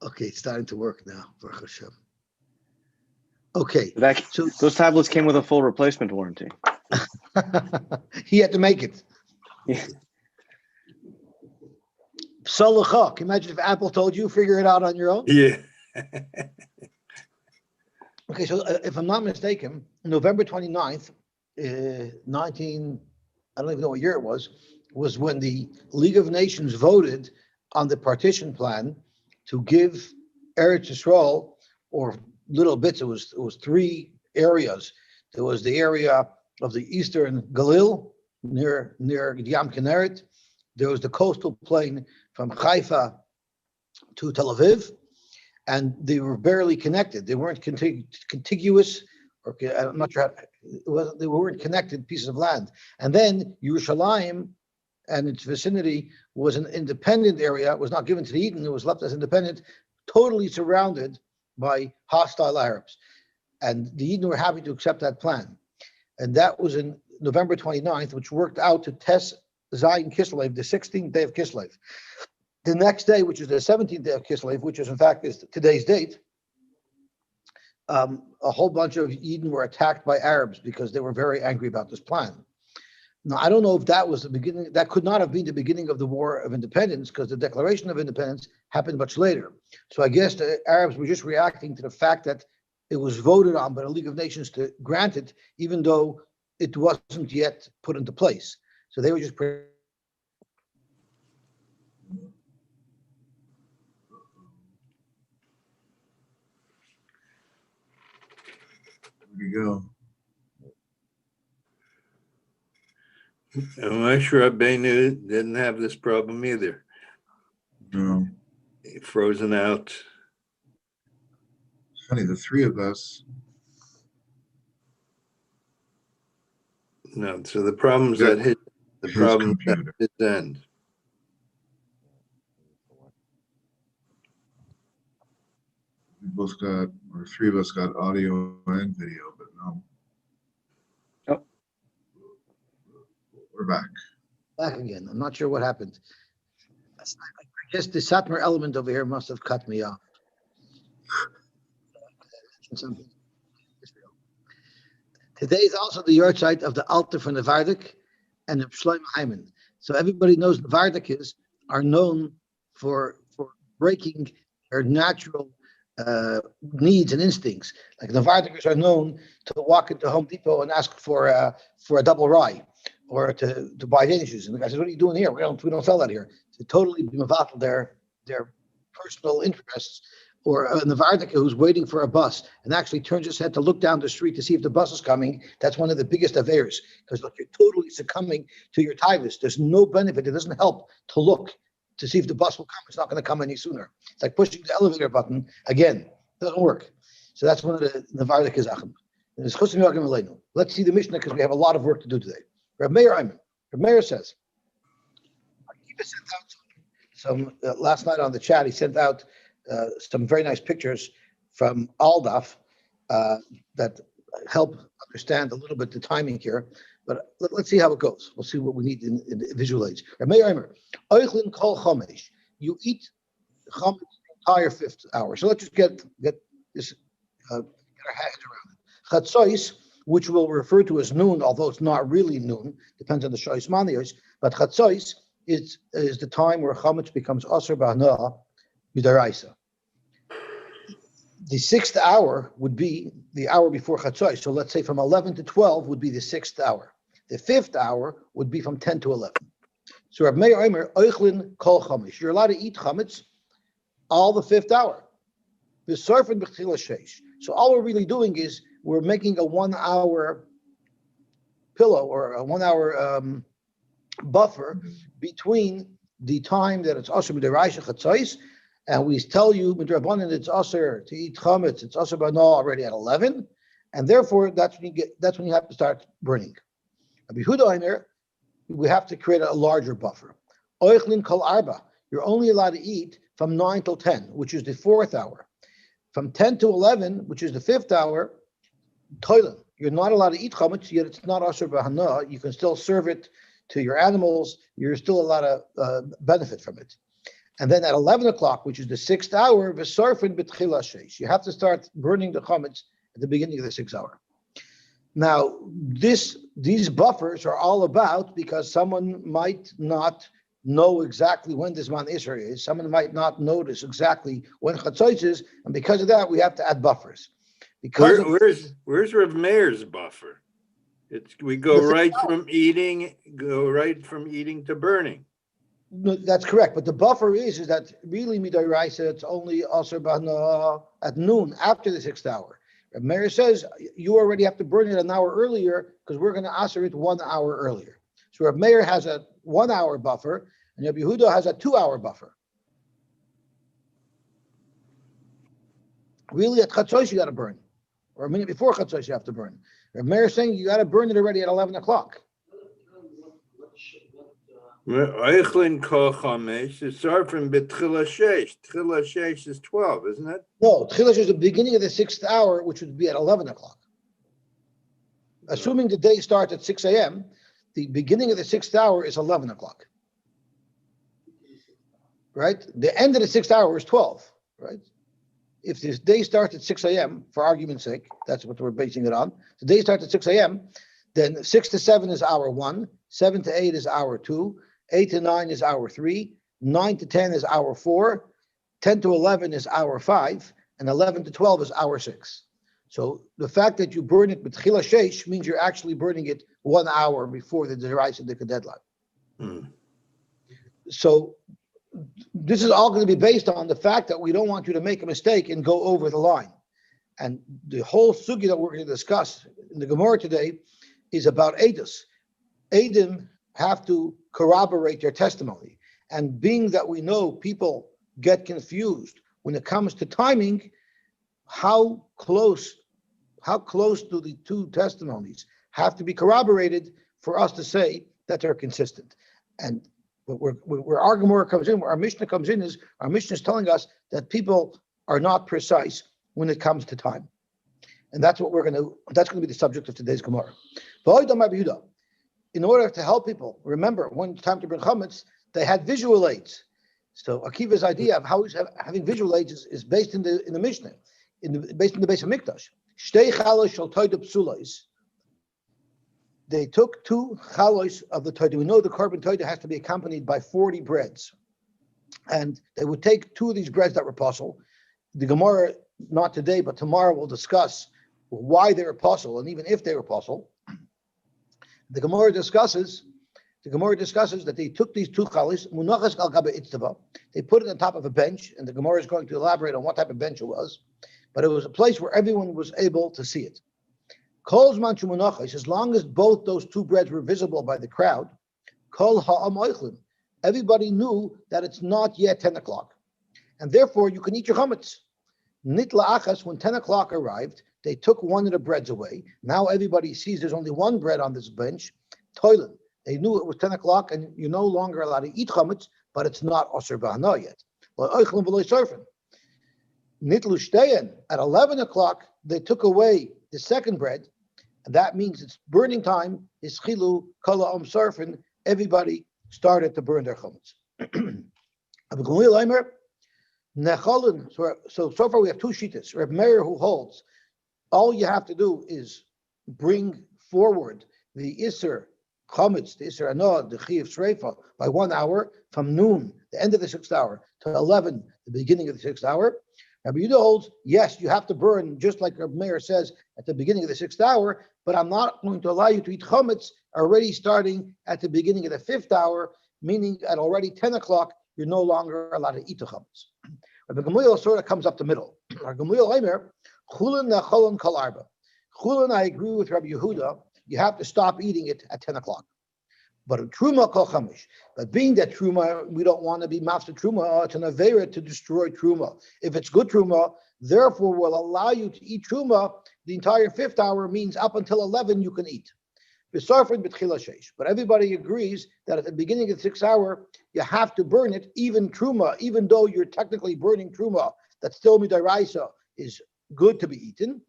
Okay, it's starting to work now, Baruch Hashem. Okay, so those tablets came with a full replacement warranty. he had to make it. Yeah. Can you imagine if Apple told you, figure it out on your own? Yeah. Okay, so if I'm not mistaken, November 29th, I don't even know what year it was when the League of Nations voted on the partition plan to give Eretz Yisrael, or little bits, it was three areas. There was the area of the eastern Galil, near Yam Kinneret. There was the coastal plain from Haifa to Tel Aviv, and they were barely connected. They weren't contiguous, or I'm not sure they weren't connected pieces of land. And then Yerushalayim and its vicinity was an independent area. It was not given to the Eden. It was left as independent, totally surrounded by hostile Arabs. And the Eden were happy to accept that plan. And that was in November 29th, which worked out to Tes Zayin Kislev, the 16th day of Kislev. The next day, which is the 17th day of Kislev, which is in fact is today's date, a whole bunch of Eden were attacked by Arabs because they were very angry about this plan. Now, I don't know if that was the beginning. That could not have been the beginning of the War of Independence, because the Declaration of Independence happened much later. So I guess the Arabs were just reacting to the fact that it was voted on by the League of Nations to grant it, even though it wasn't yet put into place. So they were just There you go. I'm not sure Rabbeinu didn't have this problem either. No. Frozen out. It's funny, the three of us. No, so the problem's Yeah. at his problem at his end. We both got, or three of us got audio and video, but no. Oh. We're back. back again. I'm not sure what happened. I guess the Satmar element over here must have cut me off. Today is also the yahrzeit of the Alter from the Vardik and the Shlomo Hyman. So everybody knows the Vardikis are known for breaking their natural needs and instincts. Like the Vardikis are known to walk into Home Depot and ask for a double rye, or to buy tennis shoes. And the guy says, "What are you doing here? We don't sell that here." To totally be mevatel their personal interests. Or an Navardika who's waiting for a bus and actually turns his head to look down the street to see if the bus is coming. That's one of the biggest affairs, because look, you're totally succumbing to your tivus. There's no benefit. It doesn't help to look to see if the bus will come. It's not going to come any sooner. It's like pushing the elevator button. Again, it doesn't work. So that's one of the Navardika Zachem. Let's see the Mishnah, because we have a lot of work to do today. Reb Meir says, Akiva sent out some last night on the chat. He sent out some very nice pictures from Aldaf that help understand a little bit the timing here. But let's see how it goes. We'll see what we need in the visual age. Oichlin kol chomesh. You eat chomesh the entire fifth hour. So let's just get this, get our heads around it. Chatzois, which we'll refer to as noon, although it's not really noon, depends on the shoyis manios. But chatzois is the time where chomesh becomes aser b'hana midaraisa. The sixth hour would be the hour before Chatzos. So let's say from 11 to 12 would be the sixth hour. The fifth hour would be from 10 to 11. So Reb Meir Omer, Oichlin kol chametz. You're allowed to eat chametz all the fifth hour. So all we're really doing is we're making a 1 hour pillow, or a 1 hour buffer between the time that it's Asher B'Deraisa Chatzos, and we tell you midrabanan it's Asher to eat chametz, it's Asher B'Hana already at 11, and therefore that's when you have to start burning. Rabbi Yehuda Omer, we have to create a larger buffer. Oichlin kol arba. You're only allowed to eat from 9 till 10, which is the fourth hour. From 10 to 11, which is the fifth hour, toilen. You're not allowed to eat chametz, yet it's not Asher B'Hana. You can still serve it to your animals. You're still allowed to benefit from it. And then at 11 o'clock, which is the 6th hour, v'sarfin b'tchila sheish. You have to start burning the chametz at the beginning of the 6th hour. Now, these buffers are all about because someone might not know exactly when this man Isra is. Someone might not notice exactly when Chatzos is, and because of that, we have to add buffers. Because Where's Rav Meir's buffer? We go right from eating to burning. No, that's correct, but the buffer is that really midaraisa it's only also at noon after the 6th hour. Rav Meir says you already have to burn it an hour earlier because we're going to aser it 1 hour earlier. So Rav Meir has a 1 hour buffer, and Rabbi Yehuda has a 2 hour buffer. Really, at Chatzos you got to burn, or a minute before Chatzos you have to burn. Rav Meir is saying you got to burn it already at 11 o'clock. Eichlin kol chamesh is sarfin b'tchila sheish. Tchila sheish is 12, isn't it? No, Tchilash is the beginning of the 6th hour, which would be at 11 o'clock. Assuming the day starts at 6 a.m., the beginning of the 6th hour is 11 o'clock. Right? The end of the 6th hour is 12, right? If this day starts at 6 a.m., for argument's sake, that's what we're basing it on. The day starts at 6 a.m., then 6 to 7 is hour 1, 7 to 8 is hour 2, 8 to 9 is hour 3, 9 to 10 is hour 4, 10 to 11 is hour 5, and 11 to 12 is hour 6. So the fact that you burn it with Tchila Sheish means you're actually burning it 1 hour before the Deraisa Dika deadline. So this is all going to be based on the fact that we don't want you to make a mistake and go over the line. And the whole sugi that we're going to discuss in the Gemara today is about Eidos. Eidim have to corroborate their testimony. And being that we know people get confused when it comes to timing, how close do the two testimonies have to be corroborated for us to say that they're consistent? And where our Gemara comes in, where our Mishnah comes in, is our Mishnah is telling us that people are not precise when it comes to time. And that's what that's going to be the subject of today's Gemara. In order to help people remember when it's time to bring chametz, they had visual aids. So Akiva's idea of how he's having visual aids is based in the Mishnah, based in the base of Mikdash. Shtei chalos shel toida psulos. They took 2 chalos of the toida. We know the korban toida has to be accompanied by 40 breads, and they would take 2 of these breads that were apostle. The Gemara, not today, but tomorrow, will discuss why they're apostle, and even if they're apostle. The Gemara discusses that they took these 2 chalos, munachas al gabe itztava. They put it on top of a bench, and the Gemara is going to elaborate on what type of bench it was, but it was a place where everyone was able to see it. Kol zman shu munachas, as long as both those 2 breads were visible by the crowd, kol ha'am oichlin, everybody knew that it's not yet 10 o'clock, and therefore you can eat your chametz. Nitla achas, when 10 o'clock arrived, they took one of the breads away. Now everybody sees there's only one bread on this bench. Toilet. They knew it was 10 o'clock, and you're no longer allowed to eat chametz, but it's not osir b'hana yet. Nitlu shteyen, at 11 o'clock, they took away the second bread, and that means it's burning time. Is chilu kala sarfin. Everybody started to burn their chametz. So far we have 2 shittas. Reb Meir, who holds all you have to do is bring forward the Isser Chametz, the Isser Anah, the Chi of Shreifa, by 1 hour from noon, the end of the 6th hour, to 11, the beginning of the 6th hour. Rabbi Yehuda holds, yes, you have to burn, just like Rabbi Meir says, at the beginning of the 6th hour, but I'm not going to allow you to eat Chametz already starting at the beginning of the 5th hour, meaning at already 10 o'clock, you're no longer allowed to eat the Chametz. Rabbi Gamliel sort of comes up the middle. Rabbi Gamliel Eimer, Chulin nacholin kol arba. Chulin, I agree with Rabbi Yehuda, you have to stop eating it at 10 o'clock. But truma kol chamish. But being that truma, we don't want to be mafsed truma. It's an avera to destroy truma. If it's good truma, therefore will allow you to eat truma. The entire 5th hour means up until 11 you can eat. But everybody agrees that at the beginning of the 6th hour you have to burn it, even truma, even though you're technically burning truma. That still midaraisa is good to be eaten.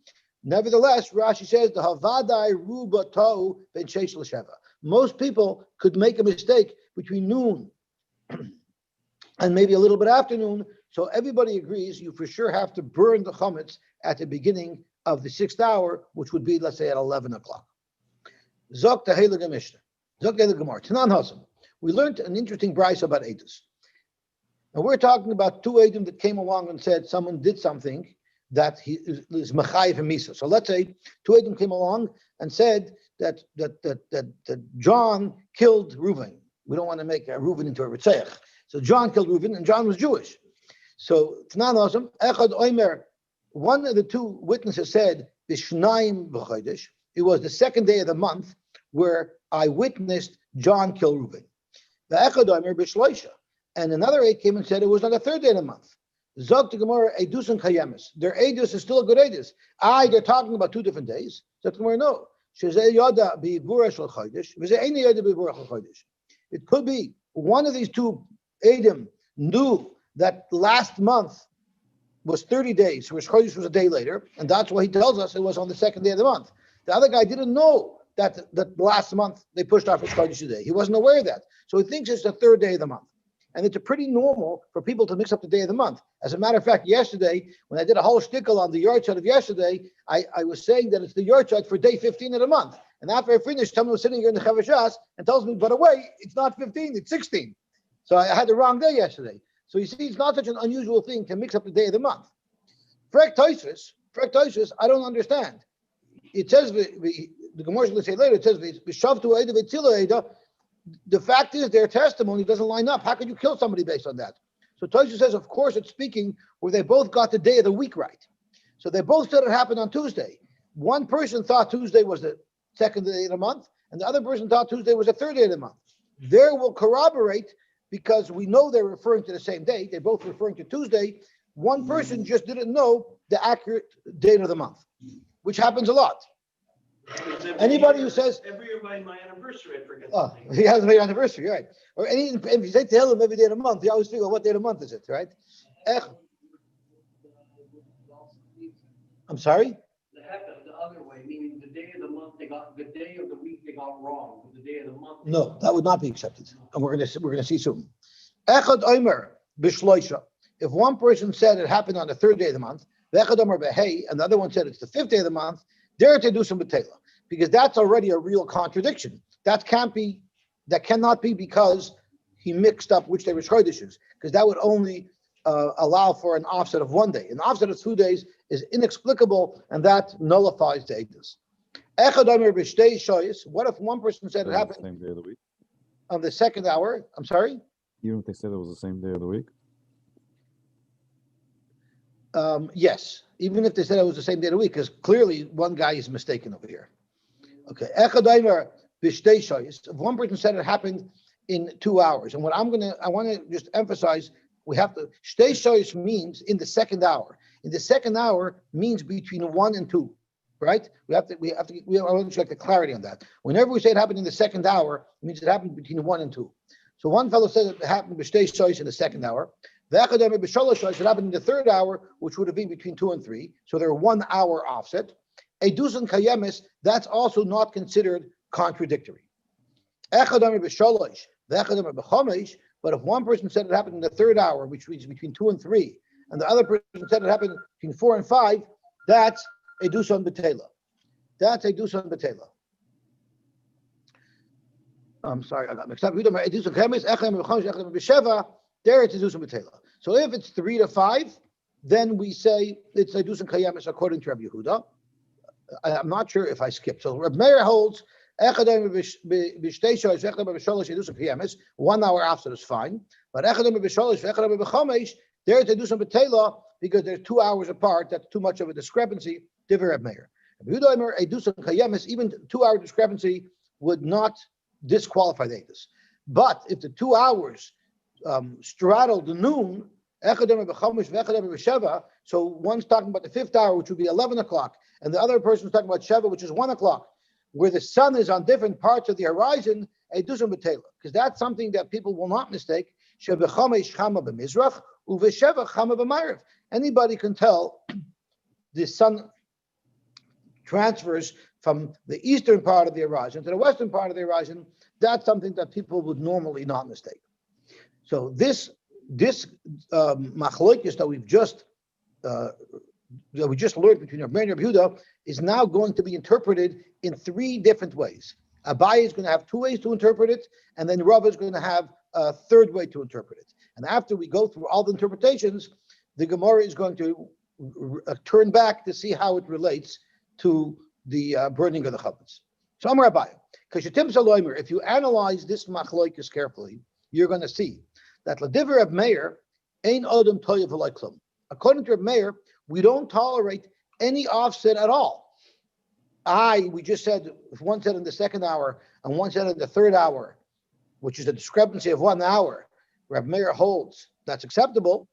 Nevertheless, Rashi says the havadai ruba tau ben sheish l'sheva. Most people could make a mistake between noon and maybe a little bit afternoon. So everybody agrees you for sure have to burn the chametz at the beginning of the 6th hour, which would be, let's say, at 11 o'clock. Zok the Heilige Mishnah. Zok the Heilige Gemara. Tanan Hasam. We learned an interesting brayso about Eidos. And we're talking about two Eidim that came along and said someone did something that he is Mechayiv and Misa. So let's say two Eidim came along and said that John killed Reuven. We don't want to make Reuven into a Ritzeach. So John killed Reuven, and John was Jewish. So Tanan Hasam, Echad Oimer, one of the two witnesses said, B'shnayim b'chodesh. It was the 2nd day of the month where I witnessed John kill Reuven. The Echad Oimer b'shloisha. And another eight came and said it was on the 3rd day of the month. Zog to Gemara, Eidus and Kayemis. Their Eidus is still a good Eidus. They're talking about 2 different days. Zog to Gemara, no. It could be one of these two Eidim knew that last month was 30 days, which Chodesh was a day later, and that's why he tells us it was on the 2nd day of the month. The other guy didn't know that last month they pushed off his Chodesh today. He wasn't aware of that. So he thinks it's the 3rd day of the month. And it's pretty normal for people to mix up the day of the month. As a matter of fact, yesterday, when I did a whole shtickle on the yahrzeit of yesterday, I was saying that it's the yahrzeit for day 15 of the month. And after I finished, someone was sitting here in the Chavashas and tells me, by the way, it's not 15, it's 16. So I had the wrong day yesterday. So you see, it's not such an unusual thing to mix up the day of the month. Frek Toisus, I don't understand. It says, the Gemara is going to say later, it says, the fact is their testimony doesn't line up. How can you kill somebody based on that? So Toisus says, of course, it's speaking where they both got the day of the week right. So they both said it happened on Tuesday. One person thought Tuesday was the 2nd day of the month, and the other person thought Tuesday was the 3rd day of the month. There will corroborate because we know they're referring to the same day. They're both referring to Tuesday. One person just didn't know the accurate date of the month, which happens a lot. Anybody who says every year by my anniversary, I forget. Oh, he has a anniversary, right? Or if you say tell him every day of the month, you always figure what day of the month is it, right? I'm sorry? It happened the other way, meaning the day of the month they got, the day of the week they got wrong, but the day of the month. No, that would not be accepted, and we're gonna see soon. Echad Omer b'shloisha. If one person said it happened on the 3rd day of the month, Echad Omer b'hei, and the other one said it's the 5th day of the month, there to do some betela, because that's already a real contradiction. That cannot be because he mixed up which day was Chodesh is, because that would only allow for an offset of 1 day. An offset of 2 days is inexplicable, and that nullifies the Eidos. Echad Omer b'shtei shoyis. What if one person said it happened same day of the week? On the 2nd hour? I'm sorry? Even if they said it was the same day of the week? Yes, even if they said it was the same day of the week, because clearly one guy is mistaken over here. Okay, Echad Omer b'shtei shoyis. If one person said it happened in 2 hours, and I want to just emphasize, we have to, shtei shoyis means in the 2nd hour. In the 2nd hour means between 1 and 2, right? I want to check the clarity on that. Whenever we say it happened in the 2nd hour, it means it happened between 1 and 2. So one fellow said it happened b'shtei shoyis in the 2nd hour. The Echad Omer b'shalosh shoyis, it happened in the 3rd hour, which would have been between 2 and 3. So they're 1 hour offset. Eidus and kayemis, that's also not considered contradictory. Echad Omer b'shalosh, the Echad Omer b'chomesh, but if one person said it happened in the 3rd hour, which is between 2 and 3, and the other person said it happened between 4 and 5, that's Eidus on betela. That's Eidus on betela. I'm sorry, I got mixed up. Eidus on kayemis, Echad Omer b'chomesh, Echad Omer b'sheva, there it's Eidus on betela. So if it's 3 to 5, then we say it's Eidus on kayemis according to Rabbi Yehuda. I'm not sure if I skipped. So Reb Meir holds 1 hour after is fine. But there to do some betela because they're 2 hours apart. That's too much of a discrepancy. Divrei Reb Meir. Even 2 hour discrepancy would not disqualify the Eidos. But if the 2 hours straddle the noon, so one's talking about the 5th hour, which would be 11 o'clock, and the other person's talking about Sheva, which is 1 o'clock, where the sun is on different parts of the horizon, because that's something that people will not mistake. Anybody can tell the sun transfers from the eastern part of the horizon to the western part of the horizon. That's something that people would normally not mistake. So this this machlokes that we just learned between Rabbi Meir and Rabbi Yehuda is now going to be interpreted in three different ways. Abaye is going to have two ways to interpret it, and then Rav is going to have a third way to interpret it. And after we go through all the interpretations, the Gemara is going to turn back to see how it relates to the burning of the chametz. So Amar Abaye, if you analyze this machlokes carefully, you're going to see that Ladiver Reb Meir ain odom toyev v'lo klum. According to Reb Meir, we don't tolerate any offset at all. We just said, if one said in the second hour and one said in the third hour, which is a discrepancy of 1 hour, Reb Meir holds that's acceptable.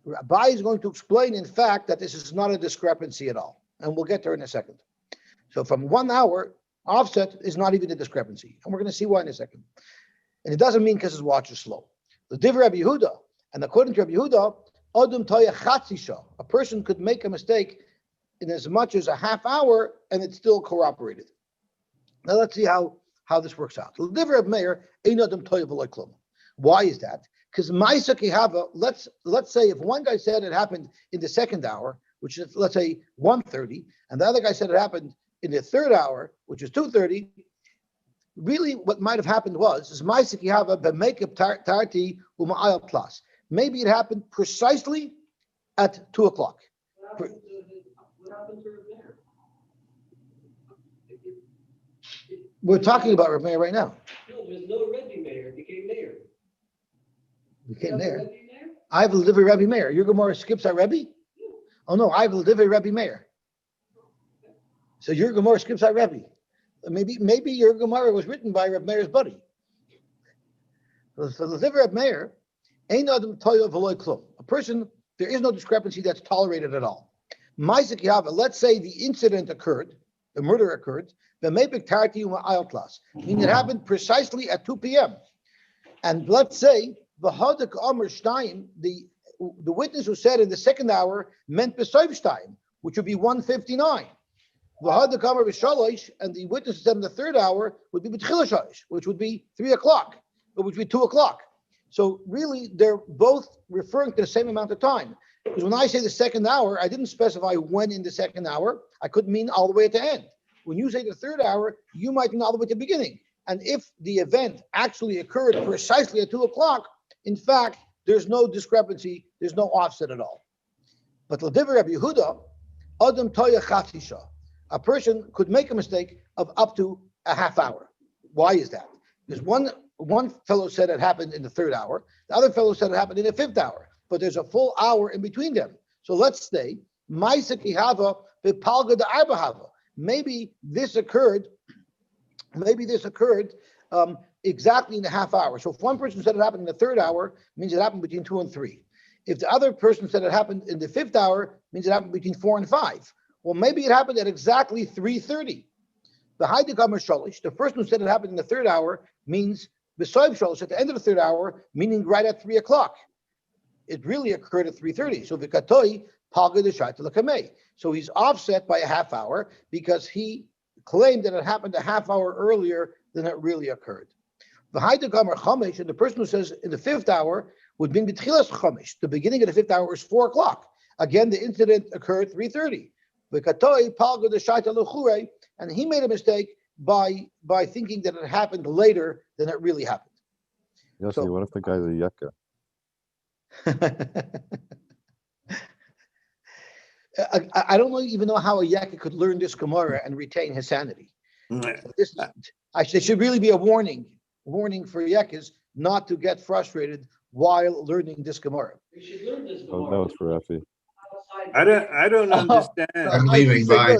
Rabbi is going to explain, in fact, that this is not a discrepancy at all. And we'll get there in a second. So from 1 hour, offset is not even a discrepancy. And we're going to see why in a second. And it doesn't mean because his watch is slow. The Divrei Rabbi Yehuda, and according to Rabbi Yehuda, Odom Toya Chatzisha, a person could make a mistake in as much as a half hour and it's still corroborated. Now let's see how this works out. The Divrei Rabbi Meir, Ein Odom Toya V'lo Klum. Why is that? Because Ma'isa Kihava, let's say if one guy said it happened in the second hour, which is let's say 1:30, and the other guy said it happened in the third hour, which is 2:30. Really, what might have happened was Ma'isa Kihava b'meikab tarti u'ma'ayal plus. Maybe it happened precisely at 2 o'clock. What happened to Reb Meir? We're talking about Reb Meir right now. No, there's no Rebbe Meir. It became Meir. We came Is that there. Rebbe Meir? I have a Divrei Rabbi Meir. Your Gemara skips our Rebbe? Oh no, I have a Divrei Rabbi Meir. So your Gemara skips our Rebbe. Maybe your Gemara was written by Reb Meir's buddy. So the Divrei Rabbi Meir, Ein Adam Toya V'lo Klum. A person, there is no discrepancy that's tolerated at all. Ma'isa Kihava, let's say the incident occurred, the murder occurred, meaning it happened precisely at 2 p.m. And let's say the witness who said in the second hour meant B'soiv Shtayim, which would be 1:59. And the witness who said in the third hour would be B'tchila Shalish, which would be 3 o'clock, which would be 2 o'clock. So really, they're both referring to the same amount of time. Because when I say the second hour, I didn't specify when in the second hour. I could mean all the way at the end. When you say the third hour, you might mean all the way at the beginning. And if the event actually occurred precisely at 2 o'clock, in fact, there's no discrepancy, there's no offset at all. But L'divrei Rabbi Yehuda, Adam Toya Chatzisha, a person could make a mistake of up to a half hour. Why is that? Because one fellow said it happened in the third hour, the other fellow said it happened in the fifth hour, but there's a full hour in between them. So let's say, Ma'isa Kihava v'palga da'arbahava. Maybe this occurred exactly in a half hour. So if one person said it happened in the third hour, it means it happened between 2 and 3. If the other person said it happened in the fifth hour, it means it happened between 4 and 5. Well, maybe it happened at exactly 3:30. The Haidikamer Shalish, the person who said it happened in the third hour, means B'soiv Shalish at the end of the third hour, meaning right at 3 o'clock. It really occurred at 3:30. So Vikatoi Palga the Shaita Lakamei. So he's offset by a half hour because he claimed that it happened a half hour earlier than it really occurred. The Haidikamer Chamesh, and the person who says in the fifth hour would be B'tchilas Chamesh. The beginning of the fifth hour is 4 o'clock. Again, the incident occurred 3:30. Vikatoi Palga the Shaita Luchure, and he made a mistake by thinking that it happened later than it really happened. Yosy, So- what if the guy's a yucca? I don't even know how a Yaka could learn this Gemara and retain his sanity. There should really be a warning for Yakas not to get frustrated while learning this Gemara. We should learn this Oh, Gemara. that was for Effie. Outside- I don't understand. I'm leaving, bye.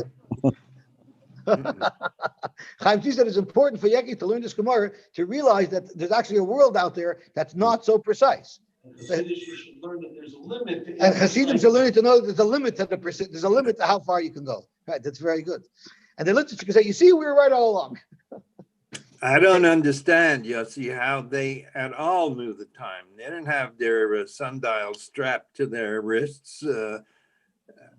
Chaim T said it's important for Yaki to learn this Gemara to realize that there's actually a world out there that's not so precise. Hasidish, you should learn that there's a limit. to And Hasidim should learn to know that there's a limit to there's a limit to how far you can go. Right, that's very good. And the literature can say, you see, we were right all along. I don't understand, Yossi, how they at all knew the time. They didn't have their sundials strapped to their wrists.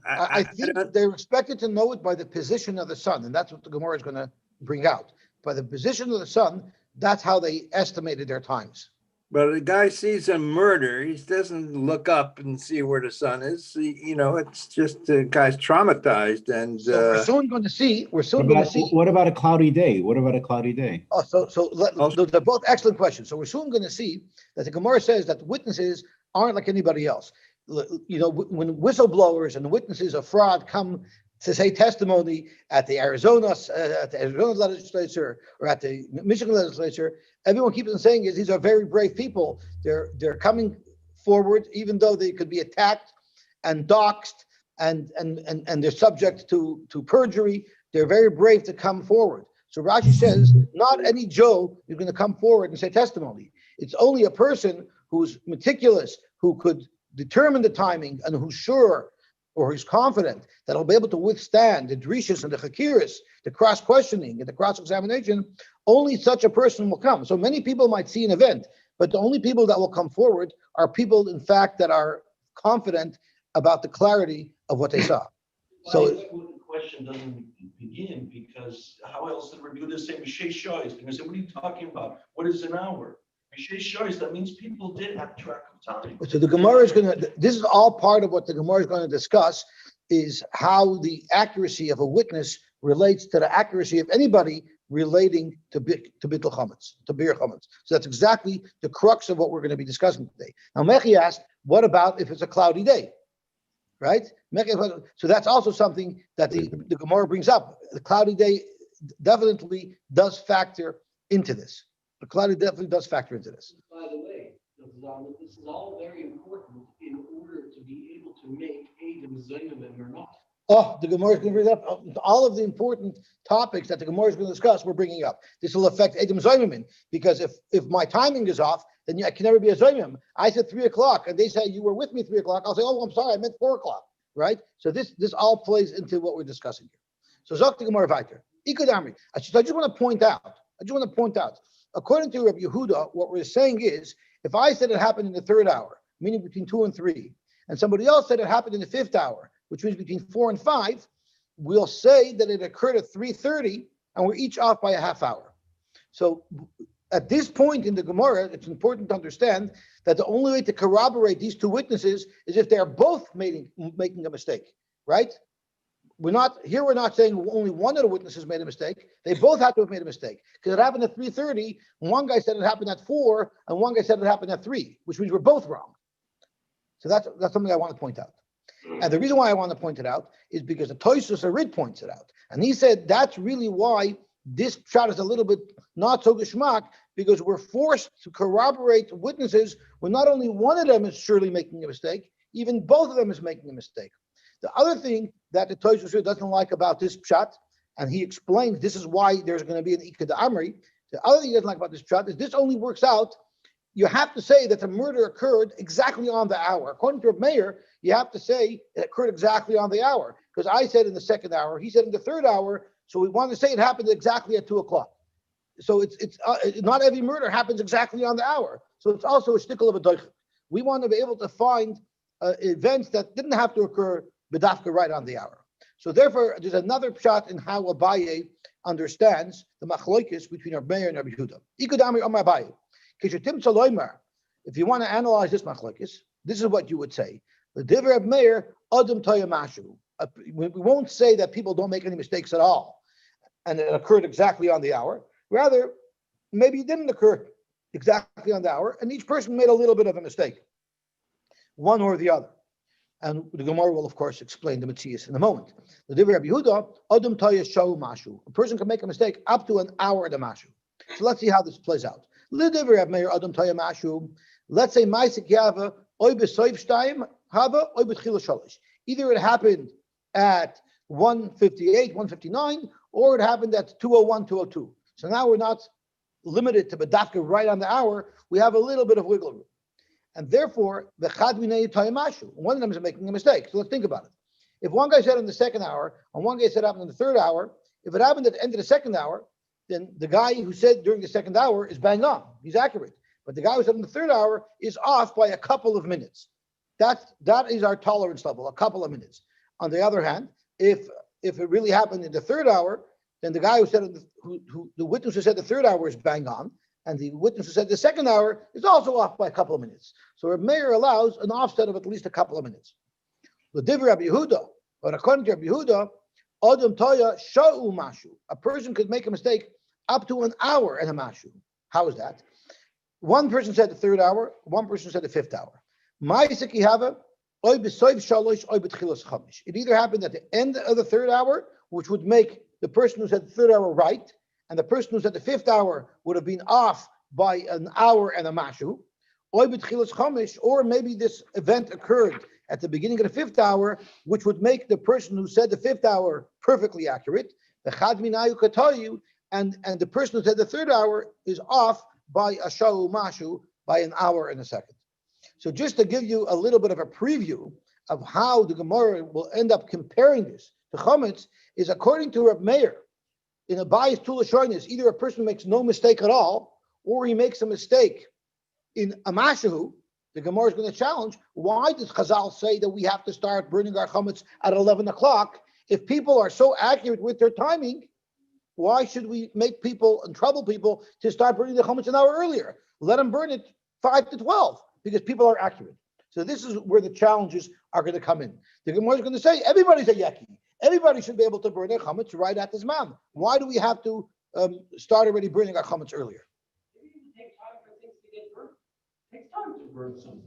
I think don't- they're expected to know it by the position of the sun, and that's what the Gemara is going to bring out. By the position of the sun, that's how they estimated their times. But a guy sees a murder, he doesn't look up and see where the sun is. It's just the guy's traumatized, and So we're soon going to see. We're What soon going to about see. what about a cloudy day? What about a cloudy day? Oh, those are both excellent questions. So we're soon going to see that the Gemara says that witnesses aren't like anybody else. When whistleblowers and witnesses of fraud come to say testimony at the Arizona legislature or at the Michigan legislature, everyone keeps on saying is these are very brave people. They're coming forward even though they could be attacked and doxxed and they're subject to perjury. They're very brave to come forward. So Rashi says, not any Joe is going to come forward and say testimony. It's only a person who's meticulous, who could determine the timing, and who's sure or who's confident that he'll be able to withstand the drishas and the chakiris, the cross-questioning and the cross-examination. Only such a person will come. So many people might see an event, but the only people that will come forward are people, in fact, that are confident about the clarity of what they saw. So the question doesn't begin because how else did Rabbi Yehuda say Mishay Shois? They're going to say, what are you talking about? What is an hour? Mishay Shois, that means people did have track of time. So the Gemara is going to, this is all part of what the Gemara is going to discuss, is how the accuracy of a witness relates to the accuracy of anybody relating to Bittul Chametz, to Bir Chametz. So that's exactly the crux of what we're going to be discussing today. Now, Mechi asked, what about if it's a cloudy day? Right? So that's also something that the Gemara brings up. The cloudy day definitely does factor into this. The cloudy definitely does factor into this. By the way, this is all very important in order to be able to make Adam Zayman or not. Oh, the Gemara is going to bring up all of the important topics that the Gemara is going to discuss. We're bringing up. This will affect Adam Zayman because if my timing is off, then I can never be a Zayman. I said 3:00, and they say you were with me 3:00. I'll say, oh, I'm sorry, I meant 4:00. Right? So this all plays into what we're discussing here. So Zok the Gemara weiter. Ikudamri. I just want to point out. According to Rabbi Yehuda, what we're saying is, if I said it happened in the 3rd hour, meaning between 2 and 3, and somebody else said it happened in the 5th hour, which means between 4 and 5, we'll say that it occurred at 3:30, and we're each off by a half hour. So at this point in the Gemara, it's important to understand that the only way to corroborate these two witnesses is if they're both making a mistake, right? We're not saying only one of the witnesses made a mistake. They both had to have made a mistake because it happened at 3:30. One guy said it happened at 4, and one guy said it happened at 3, which means we're both wrong. So that's something I want to point out. And the reason why I want to point it out is because the Toysus Arid points it out, and he said that's really why this shot is a little bit not so geschmack, because we're forced to corroborate witnesses when not only one of them is surely making a mistake, even both of them is making a mistake. The other thing that the Toysus doesn't like about this shot, and he explains this is why there's going to be an Ikad Amri. The other thing he doesn't like about this shot is this only works out. You have to say that the murder occurred exactly on the hour. According to Meir, you have to say it occurred exactly on the hour, because I said in the 2nd hour, he said in the 3rd hour, so we want to say it happened exactly at 2:00. So it's not every murder happens exactly on the hour. So it's also a shtickle of a doich. We want to be able to find events that didn't have to occur b'dafka right on the hour. So therefore, there's another shot in how Abaye understands the machlokes between Rabbi Meir and Rabbi Yehuda. Ikudami Amar Abaye. If you want to analyze this machlokes, this is what you would say. The divrei Rabbi Meir adam toya mashu. We won't say that people don't make any mistakes at all, and it occurred exactly on the hour. Rather, maybe it didn't occur exactly on the hour, and each person made a little bit of a mistake, one or the other. And the Gemara will, of course, explain the Metzias in a moment. The divrei Rabbi Yehuda, adam toya shau mashu. A person can make a mistake up to an hour at the mashu. So let's see how this plays out. L'divrei Rabbi Meir adam toya mashu. Let's say ma'asik yava oy b'soif shtayim hava oy b'tchila shalish. Either it happened at 1:58, 1:59, or it happened at 2:01, 2:02. So now we're not limited to bedafka right on the hour. We have a little bit of wiggle room. And therefore, one of them is making a mistake. So let's think about it. If one guy said in the 2nd hour, and one guy said it happened in the 3rd hour, if it happened at the end of the 2nd hour, then the guy who said during the 2nd hour is bang on. He's accurate. But the guy who said in the 3rd hour is off by a couple of minutes. That is our tolerance level, a couple of minutes. On the other hand, if it really happened in the 3rd hour, then the guy who said the witness who said the 3rd hour is bang on, and the witness who said the second hour is also off by a couple of minutes. So Reb Meir allows an offset of at least a couple of minutes. The Divrei Rabbi Yehuda, but according to Rabbi Yehuda, Adam Toya Sha'u Mashu. A person could make a mistake up to an hour and a mashu. How is that? One person said the third hour, one person said the fifth hour. It either happened at the end of the third hour, which would make the person who said the third hour right, and the person who said the fifth hour would have been off by an hour and a mashu, or maybe this event occurred at the beginning of the fifth hour, which would make the person who said the fifth hour perfectly accurate. And the person who said the third hour is off by a sha'u mashu, by an hour and a second. So just to give you a little bit of a preview of how the Gemara will end up comparing this to Chometz, is according to Reb Meir, in a bias to Lashonis, either a person makes no mistake at all, or he makes a mistake in a mashu. The Gemara is going to challenge, why does Chazal say that we have to start burning our chametz at 11 o'clock? If people are so accurate with their timing, why should we make people and trouble people to start burning the chametz an hour earlier? Let them burn it 5 to 12, because people are accurate. So this is where the challenges are going to come in. The Gemara is going to say, everybody's a yeki. Everybody should be able to burn their chametz right at this man. Why do we have to start already burning our chametz earlier? Takes time to burn something.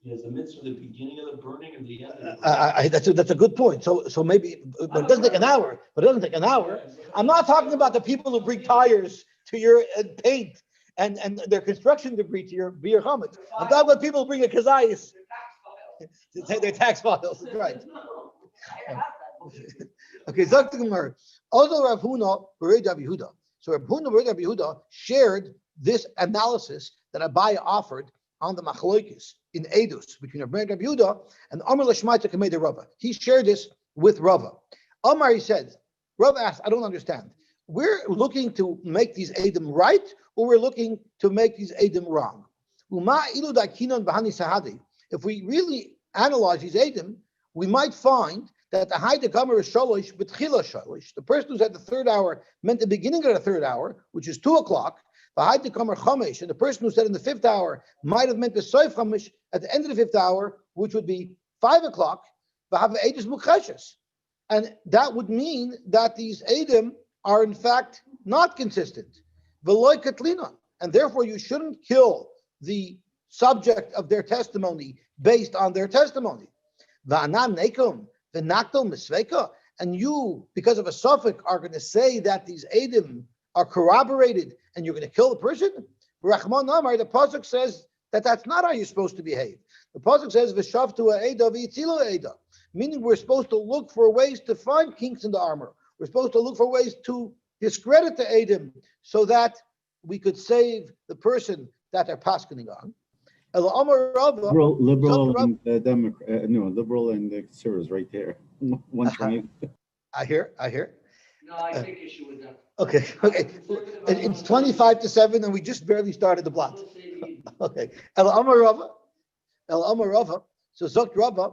There's a mitzvah, the beginning of the burning and the end of the That's a good point. So maybe, but it doesn't take an hour. But it doesn't take an hour. I'm not talking about the people who bring tires to your paint and their construction debris to your beer chametz. I'm talking about people who bring a kazayis. Their tax files, right? Okay, Zok the Gemara. Also, Rav Huna Bered Rabbi Yehuda. So Rav Huna Bered Rabbi Yehuda shared this analysis that Abaye offered on the machloikis in Edus between Rav Meir and Rabbi Yehuda and Amar Lashmaita Kamei Rava. He shared this with Rava. Amar, he said, Rava asked, I don't understand. We're looking to make these Edom right, or we're looking to make these Edom wrong. If we really analyze these Edom, we might find that the Haida Gomer is Shalosh, B'tchila Shalosh. The person who said the third hour meant the beginning of the third hour, which is 2 o'clock. The Haida Gomer Chomesh, and the person who said in the fifth hour might have meant the Soif Chomesh at the end of the fifth hour, which would be 5 o'clock. And that would mean that these Edom are in fact not consistent. Veloy Katlina. And therefore you shouldn't kill the subject of their testimony based on their testimony. Va'anam nekum, v'naktel misveka. And you, because of a suffix, are going to say that these Edom are corroborated and you're going to kill the person? Rachman Amar, the pasuk says that that's not how you're supposed to behave. The pasuk says, "V'shavtu ha'eda v'yitzilu ha'eda," meaning we're supposed to look for ways to find kinks in the armor. We're supposed to look for ways to discredit the Edom so that we could save the person that they're paskening on. Liberal and liberal and the conservatives right there. One triangle. I hear. No, I take issue with that. Okay. It's 25 to 7, and we just barely started the blot. Okay. El Amar Rava. So Zok Rava,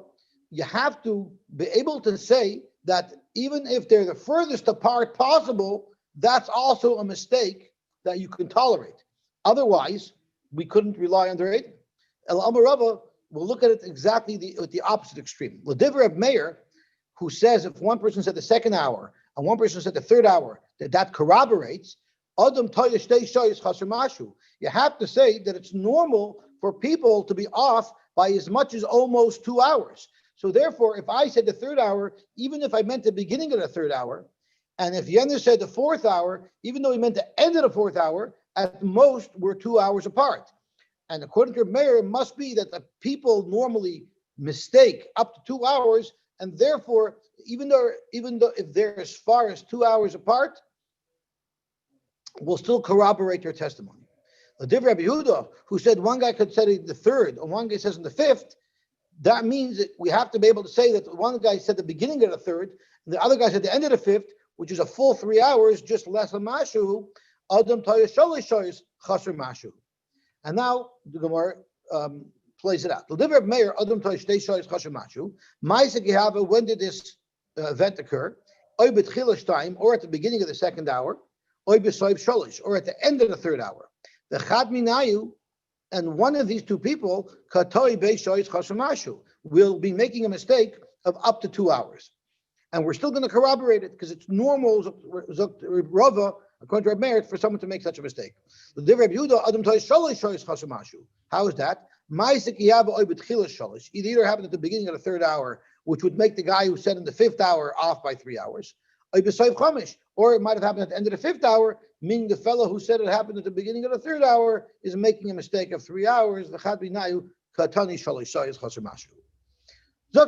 you have to be able to say that even if they're the furthest apart possible, that's also a mistake that you can tolerate. Otherwise, we couldn't rely on their aid. El Amar Rava will look at it exactly the opposite extreme. L'divrei Reb Meir, who says if one person said the second hour and one person said the third hour, that corroborates. Adam toya shtei shoyes chaser mashu. You have to say that it's normal for people to be off by as much as almost 2 hours. So therefore, if I said the third hour, even if I meant the beginning of the third hour, and if Yener said the fourth hour, even though he meant the end of the fourth hour, at most we're 2 hours apart. And according to Meir, it must be that the people normally mistake up to 2 hours, and therefore, even though if they're as far as 2 hours apart, we'll still corroborate their testimony. The Divrei Rabbi Yehuda, who said one guy could say the third, and one guy says in the fifth, that means that we have to be able to say that one guy said the beginning of the third, and the other guy said the end of the fifth, which is a full 3 hours, just less than mashu. Adam toya shalish chaser mashu. And now the Gemara plays it out. The Divrei Meir Adam toya shtei shoyes chaser mashu. Ma'aseh gehava. When did this event occur? Oy b'tchilas time, or at the beginning of the second hour. Oy b'soif shalish, or at the end of the third hour. The Chad Minayu, and one of these two people, Katoi Beishois Chashamashu, will be making a mistake of up to 2 hours. And we're still going to corroborate it because it's normal, Rava, according to Reb Meir, for someone to make such a mistake. How is that? It either happened at the beginning of the third hour, which would make the guy who said in the fifth hour off by 3 hours, or it might have happened at the end of the fifth hour, meaning the fellow who said it happened at the beginning of the third hour is making a mistake of 3 hours. Zok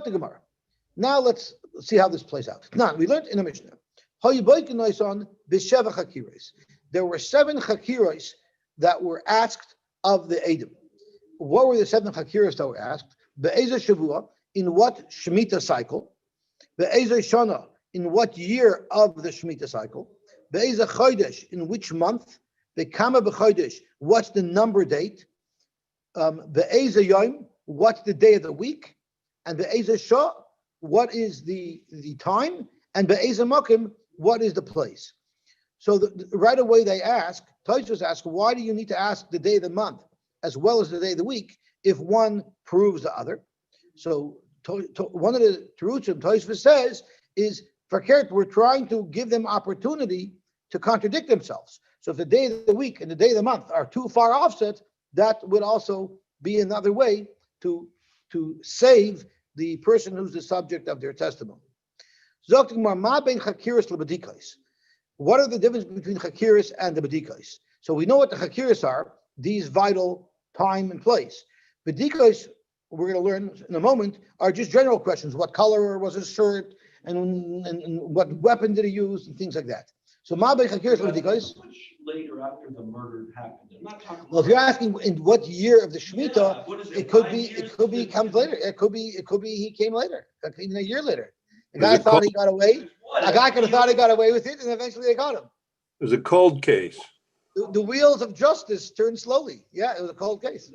the Gemara. Now let's see how this plays out. Now, we learned in the Mishnah, there were 7 chakiros that were asked of the Edom. What were the 7 chakiros that were asked? Be'ezah Shavua, in what Shemitah cycle? Be'ezah Shana, in what year of the Shemitah cycle? Be'ezah Chodesh, in which month? Be'kama b'Chodesh, what's the number date? Be'ezah Yom, what's the day of the week? And Be'ezah Shah, what is the time? And Be'ezah Makim, what is the place? So right away they ask, Tosfos asks, why do you need to ask the day of the month as well as the day of the week if one proves the other? So one of the terutzim Tosfos says is, we're trying to give them opportunity to contradict themselves. So if the day of the week and the day of the month are too far offset, that would also be another way to save the person who's the subject of their testimony. What are the difference between chakiris and the bedikos? So we know what the chakiris are, these vital time and place. Bedikos, we're going to learn in a moment, are just general questions. What color was his shirt? And what weapon did he use? And things like that. So ma'abei chakiris and bedikos. Much later after the murder happened. I'm not talking Well, if you're asking in what year of the Shemitah, what is it could 5 be years? he comes later. It could be he came later, even a year later. The Was guy it thought he got away. What? A guy could have thought he got away with it, and eventually they got him. It was a cold case. The wheels of justice turn slowly. Yeah, it was a cold case.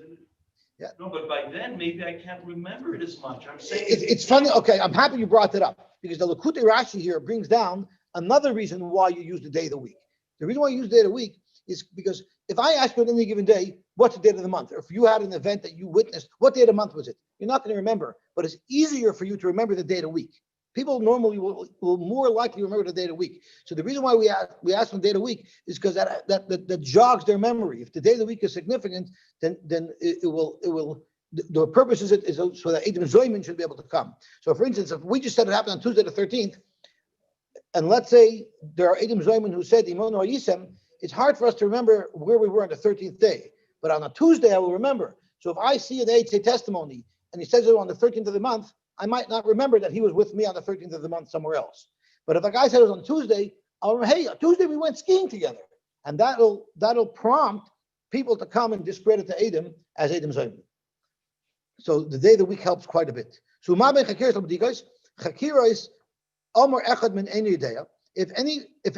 No, but by then, maybe I can't remember it as much. I'm saying. It's funny. Okay, I'm happy you brought that up because the Likutei Rashi here brings down another reason why you use the day of the week. The reason why you use the day of the week is because if I ask you on any given day, what's the date of the month? Or if you had an event that you witnessed, what day of the month was it? You're not going to remember, but it's easier for you to remember the day of the week. People normally will more likely remember the day of the week. So the reason why we ask them the day of the week is because that jogs their memory. If the day of the week is significant, then it will. The purpose is so that Edom Zoyman should be able to come. So for instance, if we just said it happened on Tuesday the 13th, and let's say there are Edom Zoyman who said Imonu Yisem, it's hard for us to remember where we were on the 13th day. But on a Tuesday, I will remember. So if I see an Eitzei testimony and he says it on the 13th of the month, I might not remember that he was with me on the 13th of the month somewhere else. But if a guy said it was on Tuesday, I'll remember, hey, Tuesday we went skiing together. And that'll prompt people to come and discredit the Edom as Edom Zoyman. So the day of the week helps quite a bit. So Chakiros, Omar Echad min Eni Yedea. If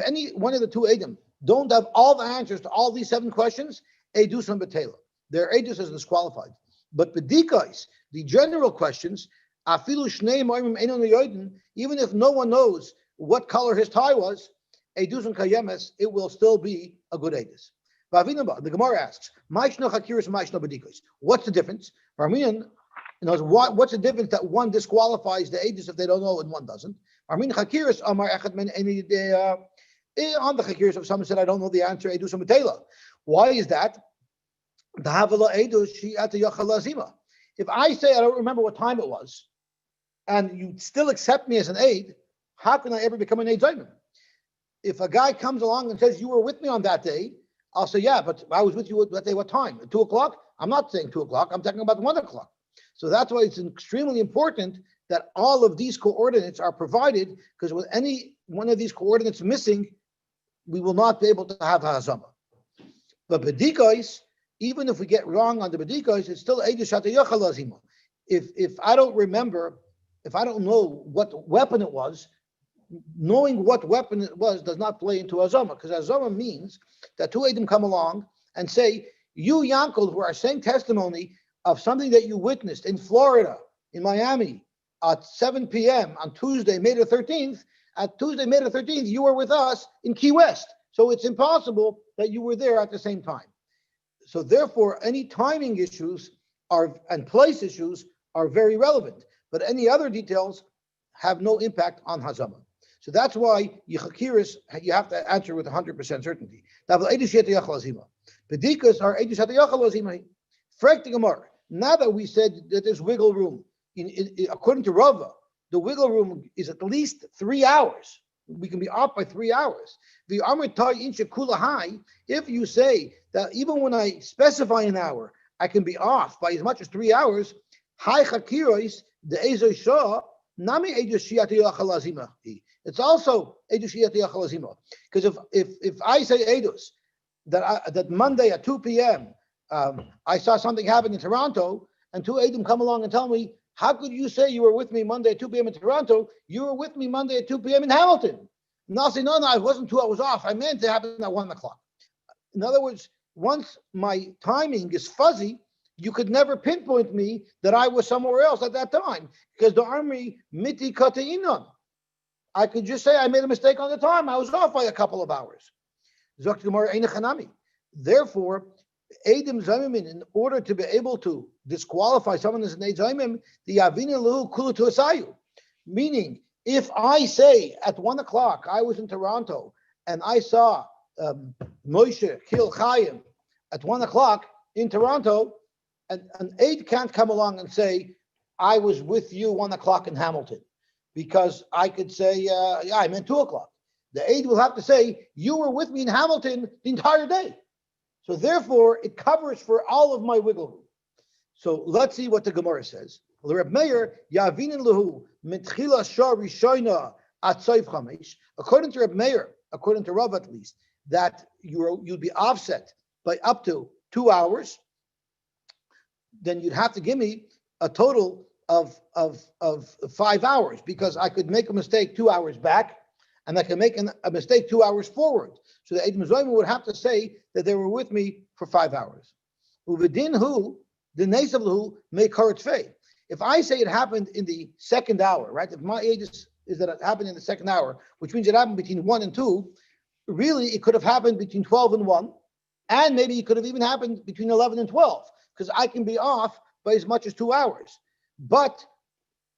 any one of the two Edom don't have all the answers to all these 7 questions, Edus and Betela. Their Edus is disqualified. But Bedikos, the general questions, Afilu Shnei Moimim Einon Yoden, even if no one knows what color his tie was, Edus and Kayemes, it will still be a good Edus. The Gemara asks, Maishno Chakiros, Maishno Bedikos. What's the difference? Armenian knows what's the difference that one disqualifies the Edus if they don't know and one doesn't. Armenian Chakiros, Amar Echad Men Eni Yedea. On the chakiris, if someone said, I don't know the answer, Edus and Betela. Why is that? If I say I don't remember what time it was, and you still accept me as an aid, how can I ever become an aid Zayman? If a guy comes along and says, you were with me on that day, I'll say, yeah, but I was with you that day, what time? At 2 o'clock? I'm not saying 2 o'clock, I'm talking about 1 o'clock. So that's why it's extremely important that all of these coordinates are provided, because with any one of these coordinates missing, we will not be able to have hazama. But bedikos, even if we get wrong on the bedikos, it's still Eidush Hatayachal Azima. If I don't remember, if I don't know what weapon it was, knowing what weapon it was does not play into azama, because azama means that 2 Eidim come along and say, you Yankov, who are saying testimony of something that you witnessed in Florida, in Miami, at 7 p.m. on Tuesday, May the 13th, at Tuesday, May the 13th, you were with us in Key West. So it's impossible that you were there at the same time. So therefore, any timing issues and place issues are very relevant, but any other details have no impact on Hazama. So that's why Yichakiris, you have to answer with 100% certainty. Bedikas are Edus Hatayachal Lazima. Frek the Gemara. Now that we said that there's wiggle room, according to Rava, the wiggle room is at least 3 hours. We can be off by 3 hours. The if you say that even when I specify an hour, I can be off by as much as 3 hours, it's also because if I say Edus, that Monday at 2 p.m. I saw something happen in Toronto, and two Edom come along and tell me, how could you say you were with me Monday at 2 p.m. in Toronto? You were with me Monday at 2 p.m. in Hamilton. And I'll say, no, I wasn't 2 hours off. I meant to happen at 1 o'clock. In other words, once my timing is fuzzy, you could never pinpoint me that I was somewhere else at that time, because the army miti kateinon. I could just say I made a mistake on the time. I was off by a couple of hours. Therefore, Eidim Zayimim, in order to be able to disqualify someone as an Eid Zayimim, the Yavina Lahu Kulu to Asayu. Meaning, if I say at 1 o'clock I was in Toronto and I saw Moshe kill Chaim at 1 o'clock in Toronto, and an aide can't come along and say, I was with you 1 o'clock in Hamilton, because I could say, yeah, I meant 2 o'clock. The aide will have to say, you were with me in Hamilton the entire day. So therefore, it covers for all of my wiggle room. So let's see what the Gemara says. According to Reb Meir, according to Rav at least, that you'd be offset by up to 2 hours, then you'd have to give me a total of 5 hours, because I could make a mistake 2 hours back, and I can make a mistake 2 hours forward. So the Eidim Zoyim would have to say that they were with me for 5 hours. Uvedin hu, the nesav lahu, make fei. If I say it happened in the second hour, right? If my age is that it happened in the second hour, which means it happened between 1 and 2, really it could have happened between 12 and 1, and maybe it could have even happened between 11 and 12, because I can be off by as much as 2 hours. But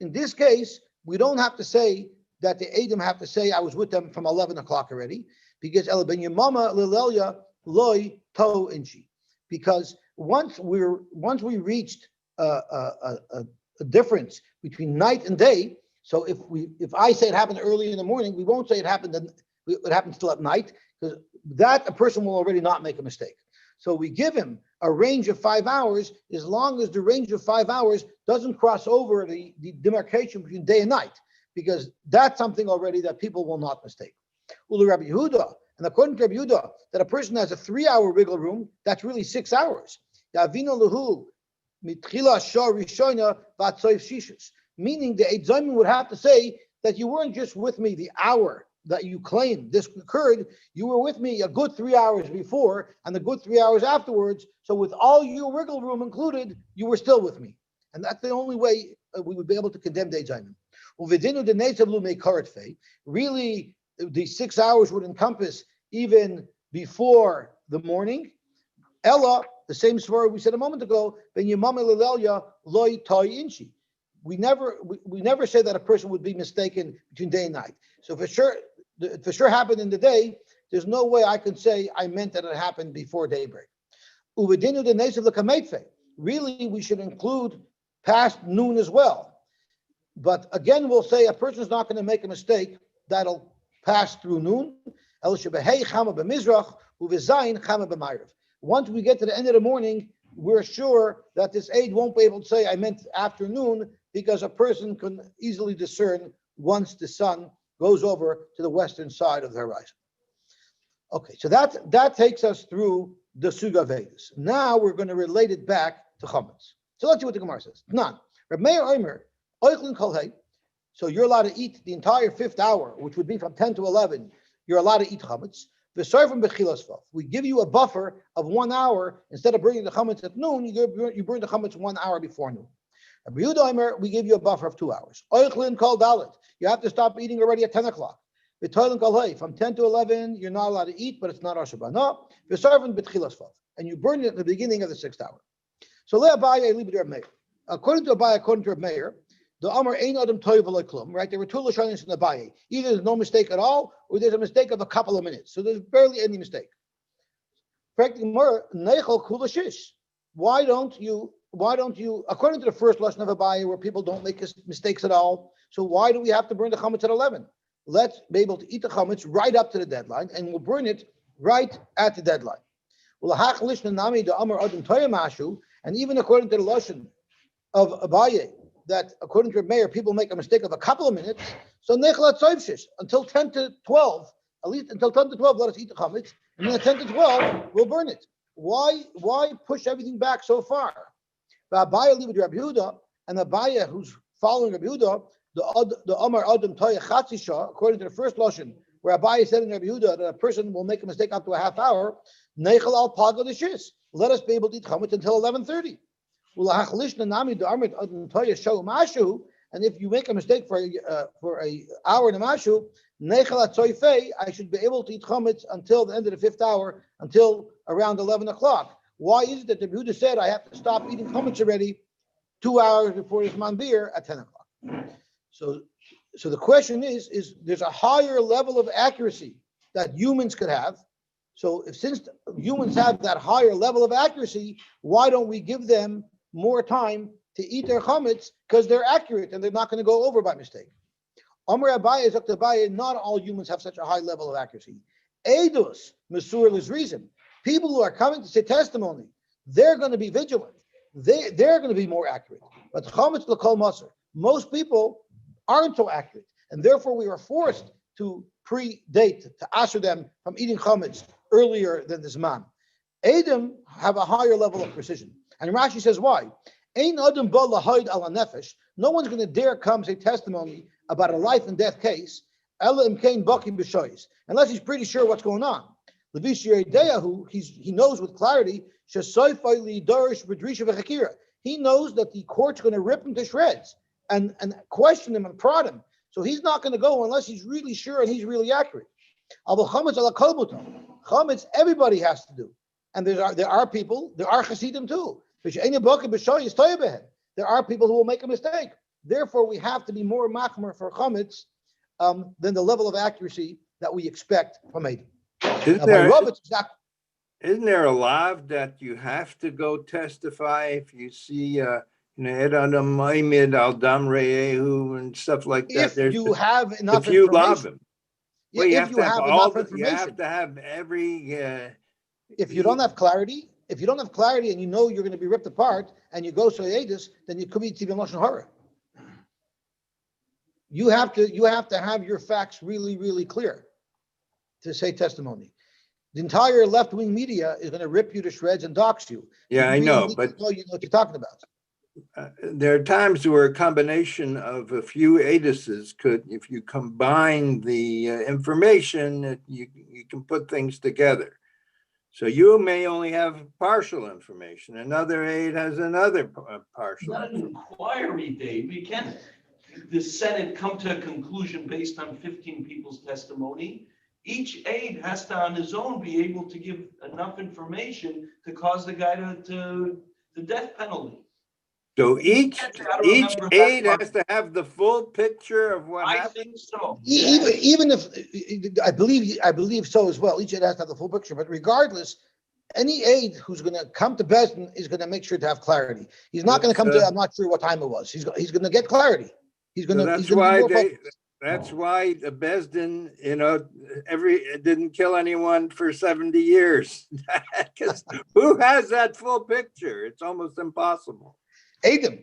in this case, we don't have to say that the Edom have to say I was with them from 11 o'clock already, because El Ben Yemama Lilelia Loy To Inchi. Because once we reached a difference between night and day, so if I say it happened early in the morning, we won't say it happened still at night, because that a person will already not make a mistake. So we give him a range of 5 hours, as long as the range of 5 hours doesn't cross over the demarcation between day and night, because that's something already that people will not mistake. Ulu Rabbi Yehuda, and according to Rabbi Yehuda, that a person has a 3 hour wiggle room, that's really 6 hours. Yavino Lahu, Mitchila Shah Rishoina Vatsoif Shishus. Meaning the Eid Zayim would have to say that you weren't just with me the hour that you claim this occurred, you were with me a good 3 hours before and a good 3 hours afterwards. So with all your wiggle room included, you were still with me. And that's the only way we would be able to condemn the Eid Zayim. Really, the 6 hours would encompass even before the morning. Ella, the same story we said a moment ago, Ben Yemam Lilelia Loy Toy Inchi. We never say that a person would be mistaken between day and night. So for sure happened in the day, there's no way I can say I meant that it happened before daybreak. Uvedinu the native lekametfe. Really, we should include past noon as well. But again, we'll say a person's not going to make a mistake that'll pass through noon. Once we get to the end of the morning, we're sure that this aide won't be able to say I meant afternoon, because a person can easily discern once the sun goes over to the western side of the horizon. Okay, so that takes us through the Suga Vedas. Now we're going to relate it back to Chametz. So let's see what the Gemara says. None. Reb Meir Omer, Oichlin Kol Hay. So you're allowed to eat the entire 5th hour, which would be from 10 to 11. You're allowed to eat Chametz. We give you a buffer of 1 hour. Instead of bringing the chametz at noon, you bring the chametz 1 hour before noon. We give you a buffer of 2 hours. Oichlin kol dalet. You have to stop eating already at 10 o'clock. From 10 to 11, you're not allowed to eat, but it's not Rosh Hashanah. and you burn it at the beginning of the 6th hour. So le Abaye libid Reb Meir. According to Abaye, according to Reb Meir, the Amar Ein Adam Toiv Klum, right? There were two Lashonis in Abaye. Either there's no mistake at all, or there's a mistake of a couple of minutes. So there's barely any mistake. Why don't you, according to the first lesson of Abaye, where people don't make mistakes at all, so why do we have to burn the chametz at 11? Let's be able to eat the chametz right up to the deadline, and we'll burn it right at the deadline. And even according to the lesson of Abaye, that according to Reb Meir, people make a mistake of a couple of minutes, so until 10 to 12, at least until 10 to 12, let us eat the chametz, and then at 10 to 12, we'll burn it. Why push everything back so far? Abaye leave it to Rabbi Yehuda, and Abaye, who's following Rabbi Yehuda, the Amar Adam Toya Chatzisha, according to the first lashon, where Abaye said in Rabbi Yehuda that a person will make a mistake up to a half hour, Neichel al Paga the Shis. Let us be able to eat chametz until 11:30. And if you make a mistake for a hour and a mashu, I should be able to eat chametz until the end of the 5th hour, until around 11 o'clock. Why is it that the Yehuda said I have to stop eating chametz already 2 hours before this man beer at 10 o'clock? So the question is there's a higher level of accuracy that humans could have. So since humans have that higher level of accuracy, why don't we give them more time to eat their chametz, because they're accurate and they're not going to go over by mistake? Amar Abaye is up to Abaye, not all humans have such a high level of accuracy. Eidos, Mesur is reason. People who are coming to say testimony, they're going to be vigilant. They're going to be more accurate. But chametz l'kol maser, most people aren't so accurate, and therefore we are forced to predate, to usher them from eating chametz earlier than the Zman. Edom have a higher level of precision. And Rashi says why? Ein adam ba lahaid ala nefesh. No one's going to dare come say testimony about a life and death case, ela imkein bakim b'shoyis, unless he's pretty sure what's going on. He knows with clarity. He knows that the court's going to rip him to shreds and question him and prod him. So he's not going to go unless he's really sure and he's really accurate. Chametz, everybody has to do. And there are people, there are Hasidim too. There are people who will make a mistake. Therefore, we have to be more machmer for chametz than the level of accuracy that we expect from Edom. Isn't there a law that you have to go testify if you see Ed Adam Maimed al Dam Re'ehu and stuff like that? If you have enough if you information. love him. Well, you if have you to have have enough information. You have to have every. If you don't have clarity, and you know you're going to be ripped apart, and you go to Edis, then you could be Tivim Lashon Hara. You have to have your facts really, really clear to say testimony. The entire left-wing media is going to rip you to shreds and dox you. Yeah, I know, but you know what you're talking about. There are times where a combination of a few edises could, if you combine the information, you can put things together. So you may only have partial information. Another aide has another partial. Not an inquiry, Dave. We can't, the Senate come to a conclusion based on 15 people's testimony. Each aide has to, on his own, be able to give enough information to cause the guy to the death penalty. So each aide has to have the full picture of what happened. I think so. Even if I believe so as well. Each aide has to have the full picture. But regardless, any aide who's going to come to Besdin is going to make sure to have clarity. He's not going to come to. I'm not sure what time it was. He's going to get clarity. He's going to. That's why the Besdin, didn't kill anyone for 70 years. Because who has that full picture? It's almost impossible. Edom.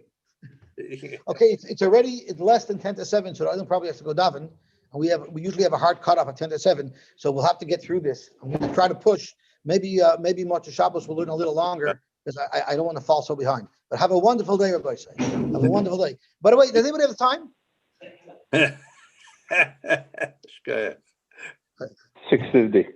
Okay, it's already less than 10 to 7, so Adam probably has to go daven. And we usually have a hard cutoff at 10 to 7, so we'll have to get through this. I'm going to try to push. Maybe Motzei Shabbos will learn a little longer because I don't want to fall so behind. But have a wonderful day, everybody. Have a wonderful day. By the way, does anybody have time? 6:50.